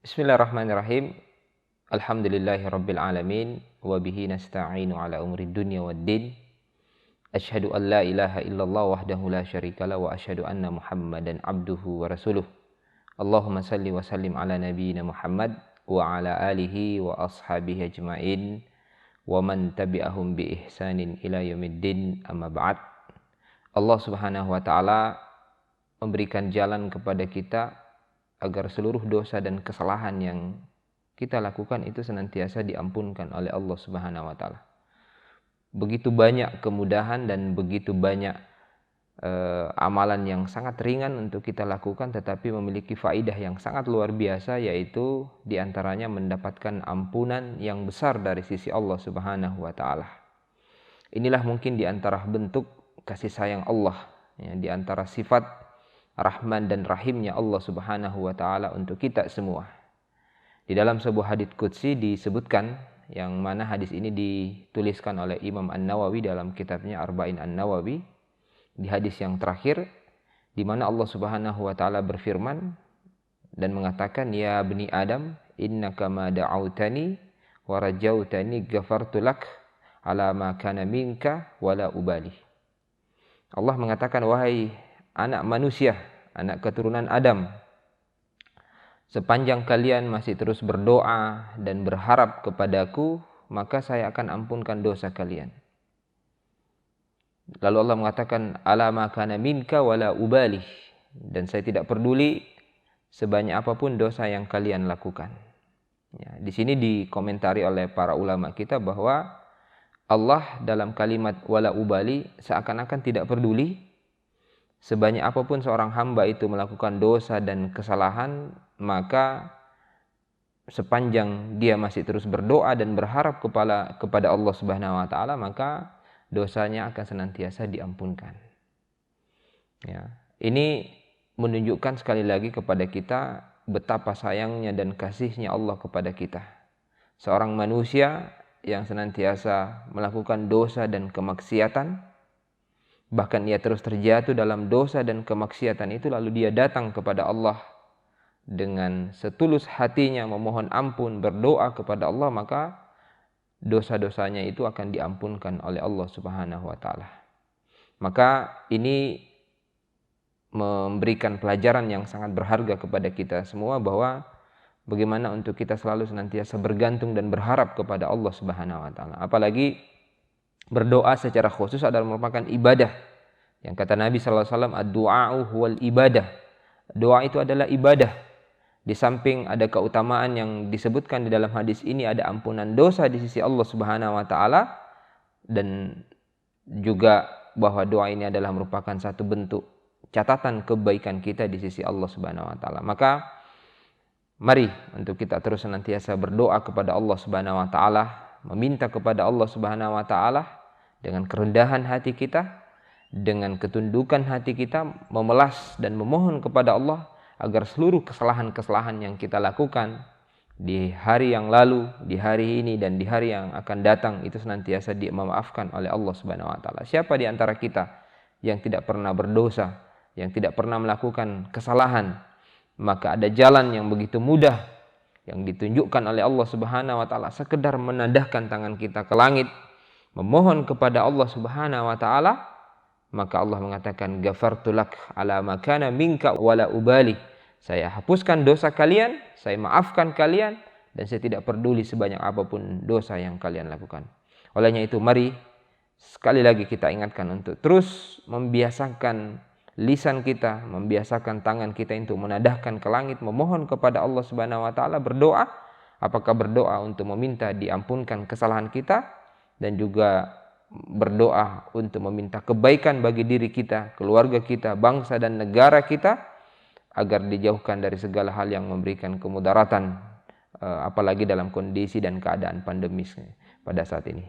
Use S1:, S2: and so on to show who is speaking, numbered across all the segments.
S1: Bismillahirrahmanirrahim. Alhamdulillahirabbil alamin wa bihi nasta'inu ala umuri dunya waddin. Asyhadu an la ilaha illallah wahdahu la syarikalah wa asyhadu anna Muhammadan abduhu wa rasuluh. Allahumma salli wa sallim ala nabiyyina Muhammad wa ala alihi wa ashabihi ajmain wa man tabi'ahum bi ihsanin ila yaumiddin, amma ba'd. Allah Subhanahu wa taala memberikan jalan kepada kita agar seluruh dosa dan kesalahan yang kita lakukan itu senantiasa diampunkan oleh Allah Subhanahu wa taala. Begitu banyak kemudahan dan begitu banyak amalan yang sangat ringan untuk kita lakukan, tetapi memiliki faidah yang sangat luar biasa, yaitu diantaranya mendapatkan ampunan yang besar dari sisi Allah Subhanahu wa taala. Inilah mungkin diantara bentuk kasih sayang Allah, ya, diantara sifat Rahman dan Rahimnya Allah Subhanahu wa taala untuk kita semua. Di dalam sebuah hadits qudsi disebutkan, yang mana hadis ini dituliskan oleh Imam An-Nawawi dalam kitabnya Arba'in An-Nawawi, di hadis yang terakhir, di mana Allah Subhanahu wa taala berfirman dan mengatakan, ya bani Adam, innaka ma da'autani wa rajautani ghafartu lak ala ma kana minka wala ubali. Allah mengatakan, wahai anak manusia, anak keturunan Adam, sepanjang kalian masih terus berdoa dan berharap kepadaku, maka saya akan ampunkan dosa kalian. Lalu Allah mengatakan, ala ma kana minka wala ubali, dan saya tidak peduli sebanyak apapun dosa yang kalian lakukan. Ya, di sini dikomentari oleh para ulama kita bahwa Allah dalam kalimat wala ubali seakan-akan tidak peduli sebanyak apapun seorang hamba itu melakukan dosa dan kesalahan, maka sepanjang dia masih terus berdoa dan berharap kepada Allah Subhanahu wa taala, maka dosanya akan senantiasa diampunkan. Ya, ini menunjukkan sekali lagi kepada kita betapa sayangnya dan kasihnya Allah kepada kita. Seorang manusia yang senantiasa melakukan dosa dan kemaksiatan, bahkan ia terus terjatuh dalam dosa dan kemaksiatan itu, lalu dia datang kepada Allah dengan setulus hatinya memohon ampun, berdoa kepada Allah, maka dosa-dosanya itu akan diampunkan oleh Allah Subhanahu wa taala. Maka ini memberikan pelajaran yang sangat berharga kepada kita semua, bahwa bagaimana untuk kita selalu senantiasa bergantung dan berharap kepada Allah Subhanahu wa taala. Apalagi berdoa secara khusus adalah merupakan ibadah. Yang kata Nabi SAW, ad-du'a'u huwal ibadah. Doa itu adalah ibadah. Di samping ada keutamaan yang disebutkan di dalam hadis ini, ada ampunan dosa di sisi Allah Subhanahu wa taala, dan juga bahwa doa ini adalah merupakan satu bentuk catatan kebaikan kita di sisi Allah Subhanahu wa taala. Maka mari untuk kita terus senantiasa berdoa kepada Allah Subhanahu wa taala, meminta kepada Allah Subhanahu wa taala dengan kerendahan hati kita, dengan ketundukan hati kita, memelas dan memohon kepada Allah agar seluruh kesalahan-kesalahan yang kita lakukan di hari yang lalu, di hari ini, dan di hari yang akan datang itu senantiasa dimaafkan oleh Allah Subhanahu wa taala. Siapa di antara kita yang tidak pernah berdosa, yang tidak pernah melakukan kesalahan? Maka ada jalan yang begitu mudah yang ditunjukkan oleh Allah Subhanahu wa taala, sekedar menadahkan tangan kita ke langit, memohon kepada Allah Subhanahu wa taala, maka Allah mengatakan, ghafartu lak ala ma kana minka wala ubali. Saya hapuskan dosa kalian, saya maafkan kalian, dan saya tidak peduli sebanyak apapun dosa yang kalian lakukan. Olehnya itu, mari sekali lagi kita ingatkan untuk terus membiasakan lisan kita, membiasakan tangan kita untuk menadahkan ke langit, memohon kepada Allah Subhanahu wa taala, berdoa. Apakah berdoa untuk meminta diampunkan kesalahan kita, dan juga berdoa untuk meminta kebaikan bagi diri kita, keluarga kita, bangsa dan negara kita, agar dijauhkan dari segala hal yang memberikan kemudaratan, apalagi dalam kondisi dan keadaan pandemis pada saat ini.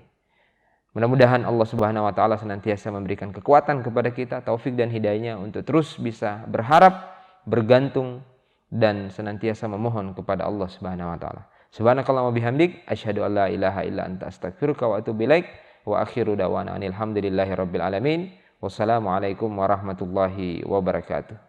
S1: Mudah-mudahan Allah Subhanahu wa taala senantiasa memberikan kekuatan kepada kita, taufik dan hidayahnya untuk terus bisa berharap, bergantung, dan senantiasa memohon kepada Allah Subhanahu wa taala. Subhanakallahumma bihamdik, asyhadu an la ilaha illa anta, astaghfiruka wa atubu ilaik. Wa akhiru dawana alhamdulillahi rabbil alamin. Wassalamualaikum warahmatullahi wabarakatuh.